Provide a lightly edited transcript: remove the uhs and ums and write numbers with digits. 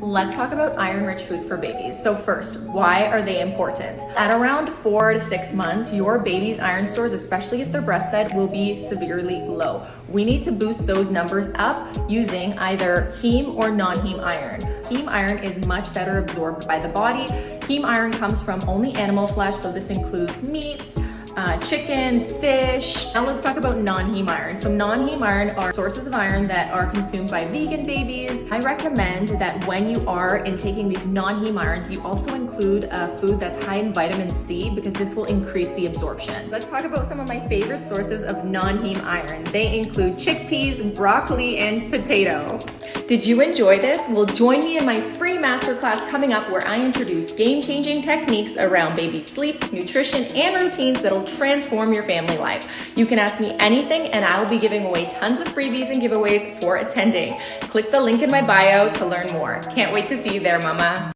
Let's talk about iron-rich foods for babies. So first, why are they important? At around 4 to 6 months, your baby's iron stores, especially if they're breastfed, will be severely low. We need to boost those numbers up using either heme or non-heme iron. Heme iron is much better absorbed by the body. Heme iron comes from only animal flesh, so this includes meats, chickens, fish. Now let's talk about non-heme iron. So non-heme iron are sources of iron that are consumed by vegan babies. I recommend that when you are intaking these non-heme irons, you also include a food that's high in vitamin C because this will increase the absorption. Let's talk about some of my favorite sources of non-heme iron. They include chickpeas, broccoli, and potato. Did you enjoy this? Well, join me in my free masterclass coming up where I introduce game-changing techniques around baby sleep, nutrition, and routines that'll transform your family life. You can ask me anything and I will be giving away tons of freebies and giveaways for attending. Click the link in my bio to learn more. Can't wait to see you there, mama.